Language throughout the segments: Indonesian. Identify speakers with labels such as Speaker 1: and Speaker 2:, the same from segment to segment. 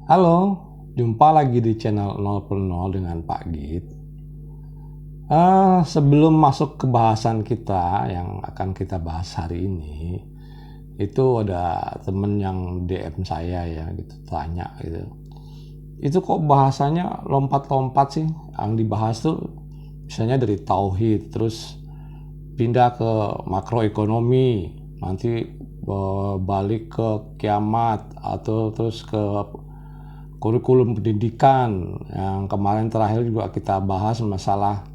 Speaker 1: Halo, jumpa lagi di channel 0 per 0 dengan Pak Git. Sebelum masuk ke bahasan kita yang akan kita bahas hari ini, itu ada temen yang DM saya ya gitu, tanya gitu. Itu kok bahasanya lompat-lompat sih? Yang dibahas tuh misalnya dari tauhid, terus pindah ke makroekonomi, nanti balik ke kiamat, atau terus ke kurikulum pendidikan. Yang kemarin terakhir juga kita bahas masalah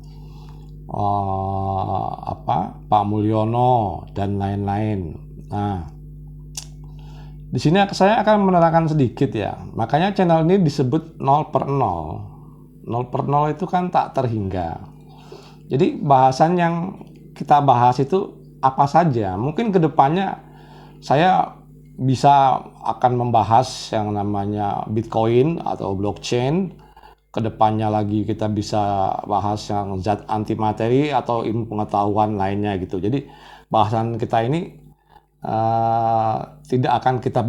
Speaker 1: Pak Mulyono dan lain-lain. Nah, di sini saya akan menerangkan sedikit ya. Makanya channel ini disebut 0 per 0. 0 per 0 itu kan tak terhingga. Jadi bahasan yang kita bahas itu apa saja. Mungkin kedepannya saya bisa akan membahas yang namanya Bitcoin atau blockchain. Kedepannya lagi kita bisa bahas yang zat antimateri atau ilmu pengetahuan lainnya gitu. Jadi bahasan kita ini tidak akan kita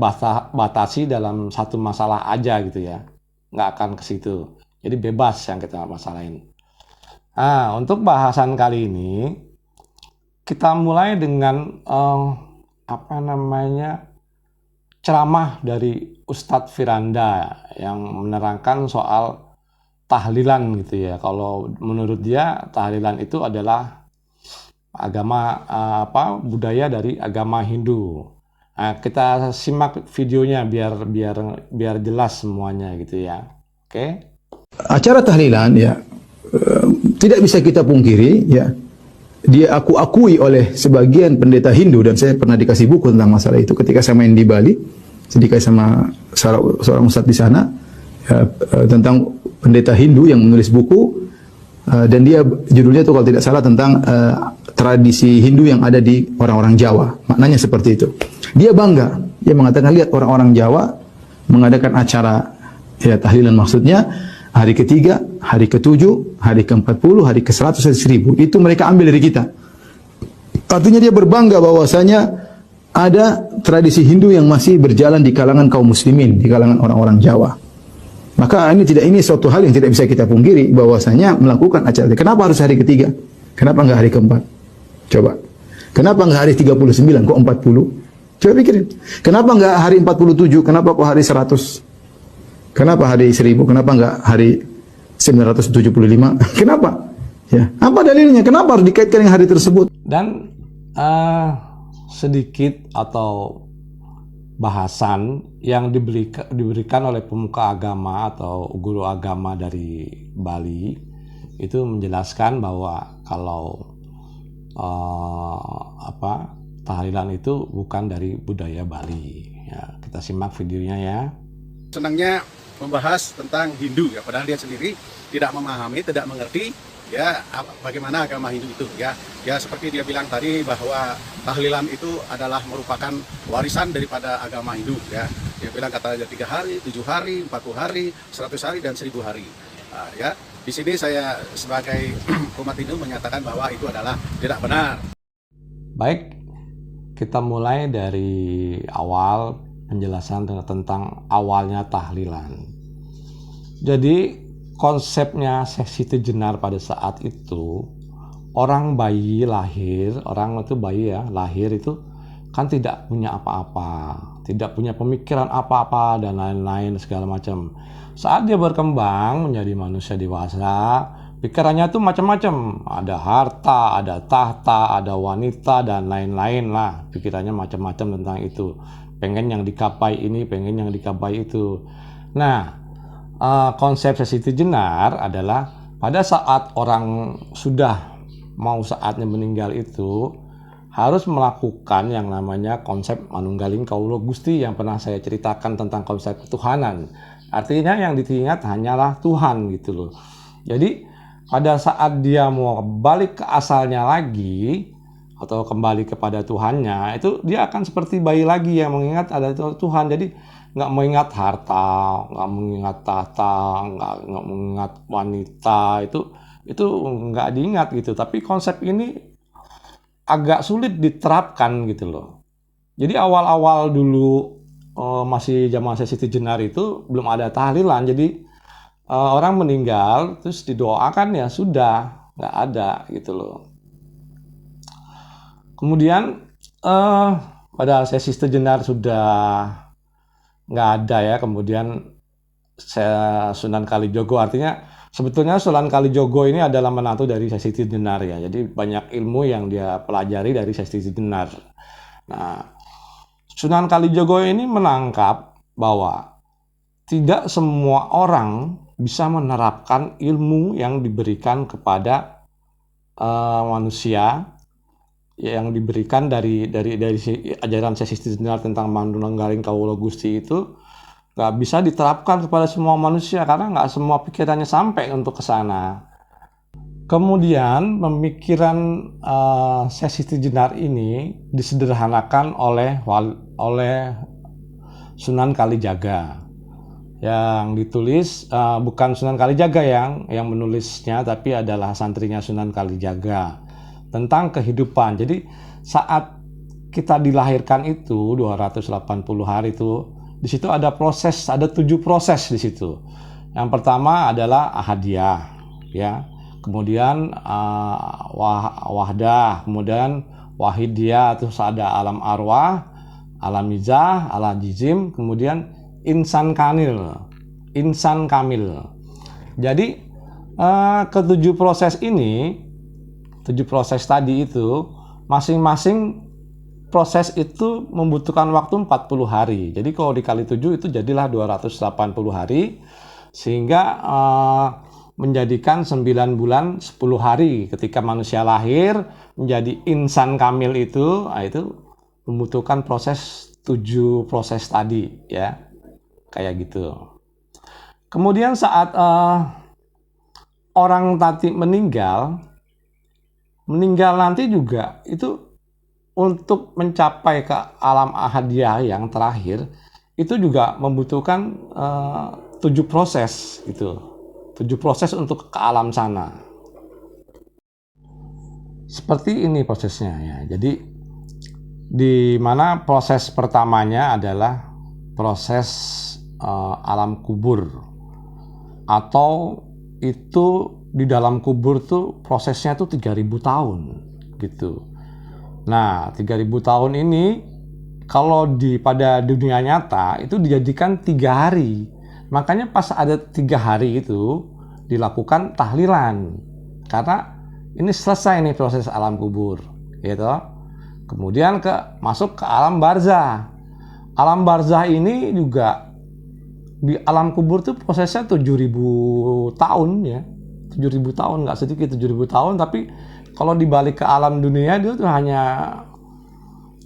Speaker 1: batasi dalam satu masalah aja gitu ya. Nggak akan ke situ. Jadi bebas yang kita masalahin. Nah, untuk bahasan kali ini kita mulai dengan ceramah dari Ustadz Firanda yang menerangkan soal tahlilan gitu ya. Kalau menurut dia tahlilan itu adalah budaya dari agama Hindu. Nah, kita simak videonya biar jelas semuanya gitu ya. Oke.
Speaker 2: Acara tahlilan ya tidak bisa kita pungkiri ya, dia akui oleh sebagian pendeta Hindu, dan saya pernah dikasih buku tentang masalah itu ketika saya main di Bali. Saya dikasih sama seorang ustadz di sana ya, tentang pendeta Hindu yang menulis buku, dan dia judulnya itu kalau tidak salah tentang tradisi Hindu yang ada di orang-orang Jawa. Maknanya seperti itu. Dia bangga, dia mengatakan lihat orang-orang Jawa mengadakan acara ya tahlilan, maksudnya hari ketiga, hari ketujuh, hari ke-40, hari ke-100, hari 1000. Itu mereka ambil dari kita. Artinya dia berbangga bahwasanya ada tradisi Hindu yang masih berjalan di kalangan kaum muslimin, di kalangan orang-orang Jawa. Maka ini suatu hal yang tidak bisa kita pungkiri bahwasanya melakukan acara. Kenapa harus hari ketiga? Kenapa enggak hari keempat? Coba. Kenapa enggak hari 39 kok 40? Coba pikirin. Kenapa enggak hari 47? Kenapa kok hari 100? Kenapa hari 1000? Kenapa enggak hari 975? Kenapa? Ya, apa dalilnya? Kenapa harus dikaitkan dengan hari tersebut?
Speaker 1: Dan sedikit atau bahasan yang diberikan oleh pemuka agama atau guru agama dari Bali itu menjelaskan bahwa kalau tahlilan itu bukan dari budaya Bali. Ya, kita simak videonya ya.
Speaker 3: Senangnya membahas tentang Hindu ya, padahal dia sendiri tidak memahami, tidak mengerti ya bagaimana agama Hindu itu ya. Ya seperti dia bilang tadi bahwa tahlilan itu adalah merupakan warisan daripada agama Hindu ya. Dia bilang kata aja 3 hari, 7 hari, 40 hari, 100 hari dan 1000 hari. Nah, ya di sini saya sebagai umat Hindu menyatakan bahwa itu adalah tidak benar.
Speaker 1: Baik, kita mulai dari awal penjelasan tentang awalnya tahlilan. Jadi konsepnya seksi jenar pada saat itu, orang bayi lahir, orang itu bayi ya, lahir itu kan tidak punya apa-apa, tidak punya pemikiran apa-apa dan lain-lain segala macam. Saat dia berkembang menjadi manusia dewasa, pikirannya tuh macam-macam, ada harta, ada tahta, ada wanita dan lain-lain lah. Pikirannya macam-macam tentang itu. Pengen yang dikapai ini, pengen yang dikapai itu. Nah, konsep sesi jenar adalah pada saat orang sudah mau saatnya meninggal itu harus melakukan yang namanya konsep manunggaling kaulo Gusti yang pernah saya ceritakan tentang konsep ketuhanan. Artinya yang diingat hanyalah Tuhan gitu loh. Jadi pada saat dia mau balik ke asalnya lagi atau kembali kepada Tuhannya, itu dia akan seperti bayi lagi yang mengingat ada Tuhan. Jadi nggak mengingat harta, nggak mengingat tahta, nggak mengingat wanita, itu nggak diingat gitu. Tapi konsep ini agak sulit diterapkan gitu loh. Jadi awal-awal dulu masih zaman sesi jenar itu belum ada tahlilan. Jadi orang meninggal terus didoakan ya sudah, nggak ada gitu loh. Kemudian pada sesi sejenar sudah nggak ada ya, kemudian Sunan Kalijogo, artinya sebetulnya Sunan Kalijogo ini adalah menantu dari Sesi Jenar ya, jadi banyak ilmu yang dia pelajari dari Sesi Jenar. Nah, Sunan Kalijogo ini menangkap bahwa tidak semua orang bisa menerapkan ilmu yang diberikan kepada manusia, yang diberikan dari ajaran Sesi Jenar tentang Manunggaling Kawula Gusti itu nggak bisa diterapkan kepada semua manusia karena nggak semua pikirannya sampai untuk ke sana. Kemudian pemikiran Sesi Jenar ini disederhanakan oleh Sunan Kalijaga, yang ditulis bukan Sunan Kalijaga yang menulisnya, tapi adalah santrinya Sunan Kalijaga, tentang kehidupan. Jadi saat kita dilahirkan itu 280 hari itu, di situ ada 7 proses di situ. Yang pertama adalah ahadiyah, ya. Kemudian wahdah, kemudian wahidiyah, terus ada alam arwah, alam mizah, alam jizim, kemudian insan kamil. Jadi ke-7 proses ini, 7 proses tadi itu, masing-masing proses itu membutuhkan waktu 40 hari. Jadi kalau dikali 7 itu jadilah 280 hari, sehingga menjadikan 9 bulan 10 hari ketika manusia lahir menjadi insan kamil itu membutuhkan proses 7 proses tadi ya. Kayak gitu. Kemudian saat orang tadi meninggal nanti juga itu untuk mencapai ke alam ahadiyah yang terakhir itu juga membutuhkan 7 proses gitu. 7 proses untuk ke alam sana. Seperti ini prosesnya ya. Jadi di mana proses pertamanya adalah proses alam kubur, atau itu di dalam kubur tuh prosesnya tuh 3000 tahun gitu. Nah, 3000 tahun ini kalau pada dunia nyata itu dijadikan 3 hari. Makanya pas ada 3 hari itu dilakukan tahlilan. Karena ini selesai nih proses alam kubur, gitu. Kemudian masuk ke alam barzah. Alam barzah ini juga di alam kubur tuh prosesnya 7000 tahun ya. 7000 tahun, nggak sedikit 7000 tahun, tapi kalau dibalik ke alam dunia dia tuh hanya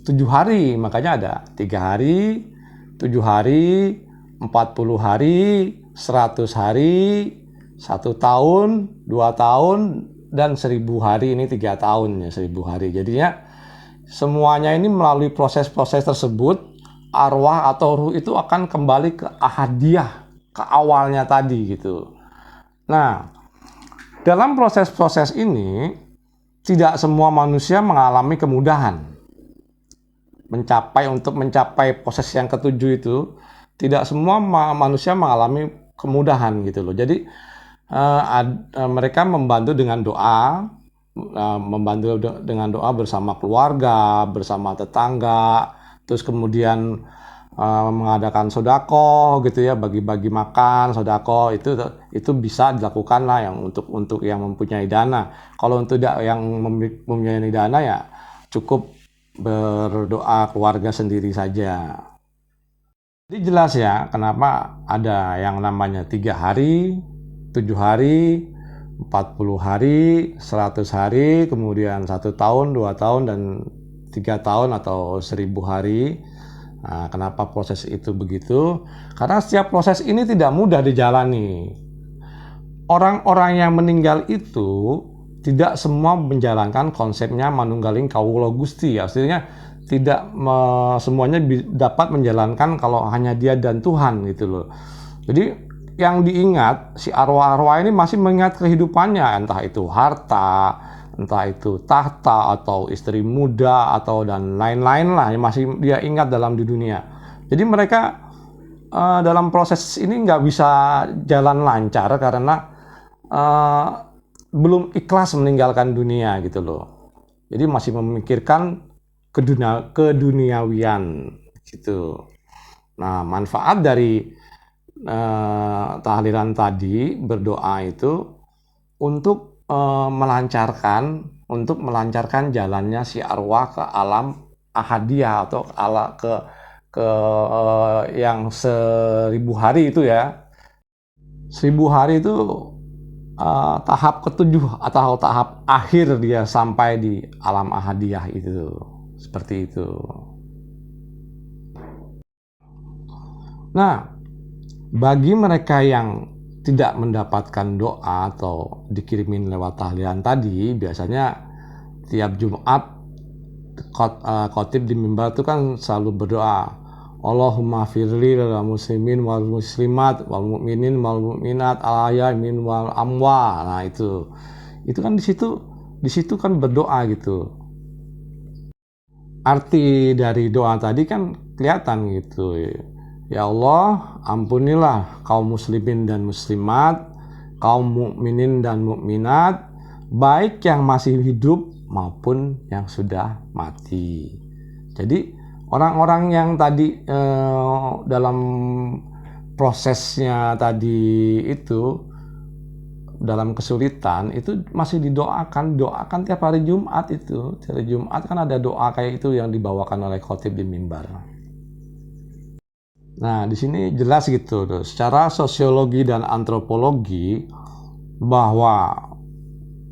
Speaker 1: 7 hari, makanya ada 3 hari, 7 hari, 40 hari, 100 hari, 1 tahun, 2 tahun, dan 1000 hari, ini 3 tahun ya, 1000 hari. Jadinya semuanya ini melalui proses-proses tersebut, arwah atau ruh itu akan kembali ke ahadiyah, ke awalnya tadi gitu. Nah, dalam proses-proses ini tidak semua manusia mengalami kemudahan mencapai proses yang ke-7 itu. Tidak semua manusia mengalami kemudahan gitu loh. Jadi mereka membantu dengan doa, bersama keluarga, bersama tetangga, terus kemudian mengadakan sodako gitu ya, bagi-bagi makan, sodako itu bisa dilakukan lah yang untuk yang mempunyai dana. Kalau untuk yang mempunyai dana ya cukup berdoa keluarga sendiri saja. Jadi jelas ya kenapa ada yang namanya 3 hari, 7 hari, 40 hari, 100 hari, kemudian 1 tahun, 2 tahun, dan 3 tahun atau 1000 hari. Nah, kenapa proses itu begitu? Karena setiap proses ini tidak mudah dijalani. Orang-orang yang meninggal itu tidak semua menjalankan konsepnya Manunggaling Kawula Gusti. Artinya tidak semuanya dapat menjalankan kalau hanya dia dan Tuhan gitu loh. Jadi yang diingat, si arwah-arwah ini masih mengingat kehidupannya, entah itu harta, entah itu tahta atau istri muda atau dan lain-lain lah yang masih dia ingat dalam di dunia. Jadi mereka dalam proses ini nggak bisa jalan lancar karena belum ikhlas meninggalkan dunia gitu loh. Jadi masih memikirkan keduniawian gitu. Nah, manfaat dari tahlilan tadi, berdoa itu untuk melancarkan jalannya si arwah ke alam ahadiyah atau ke yang 1000 hari itu ya. 1000 hari itu tahap ketujuh atau tahap akhir dia sampai di alam ahadiyah itu. Seperti itu. Nah, bagi mereka yang tidak mendapatkan doa atau dikirimin lewat tahlilan tadi, biasanya tiap Jumat khotib di mimbar itu kan selalu berdoa, Allahumma firli lil muslimin wal muslimat wal mu'minin wal mu'minat al ahya min wal amwa. Nah, itu kan di situ kan berdoa gitu. Arti dari doa tadi kan kelihatan gitu. Ya Allah, ampunilah kaum muslimin dan muslimat, kaum mukminin dan mukminat, baik yang masih hidup maupun yang sudah mati. Jadi orang-orang yang tadi dalam prosesnya tadi itu dalam kesulitan itu masih doakan tiap hari Jumat itu. Hari Jumat kan ada doa kayak itu yang dibawakan oleh khotib di mimbar. Nah, di sini jelas gitu tuh, secara sosiologi dan antropologi bahwa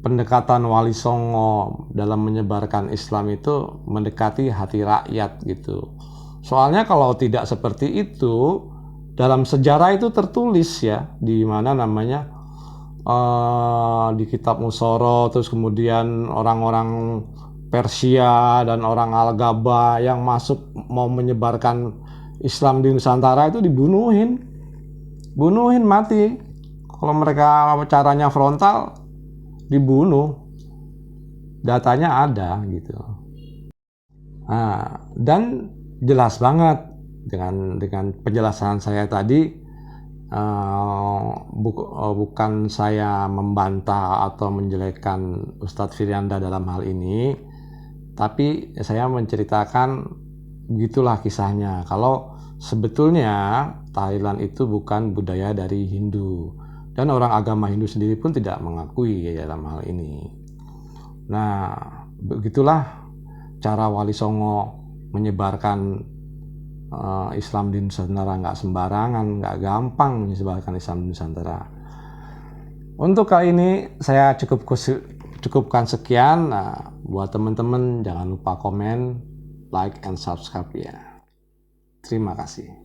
Speaker 1: pendekatan Wali Songo dalam menyebarkan Islam itu mendekati hati rakyat gitu. Soalnya kalau tidak seperti itu, dalam sejarah itu tertulis ya, di mana namanya di kitab Musoro, terus kemudian orang-orang Persia dan orang Al-Gaba yang masuk mau menyebarkan Islam di Nusantara itu dibunuhin mati. Kalau mereka caranya frontal, dibunuh. Datanya ada gitu. Nah, dan jelas banget dengan penjelasan saya tadi, bukan saya membantah atau menjelekkan Ustadz Firyanda dalam hal ini, tapi saya menceritakan begitulah kisahnya. Kalau sebetulnya Thailand itu bukan budaya dari Hindu, dan orang agama Hindu sendiri pun tidak mengakui ya dalam hal ini. Nah, begitulah cara Wali Songo menyebarkan Islam di Nusantara. Nggak sembarangan, nggak gampang menyebarkan Islam di Nusantara. Untuk kali ini saya cukupkan sekian. Nah, buat teman-teman jangan lupa komen, like, and subscribe ya. Terima kasih.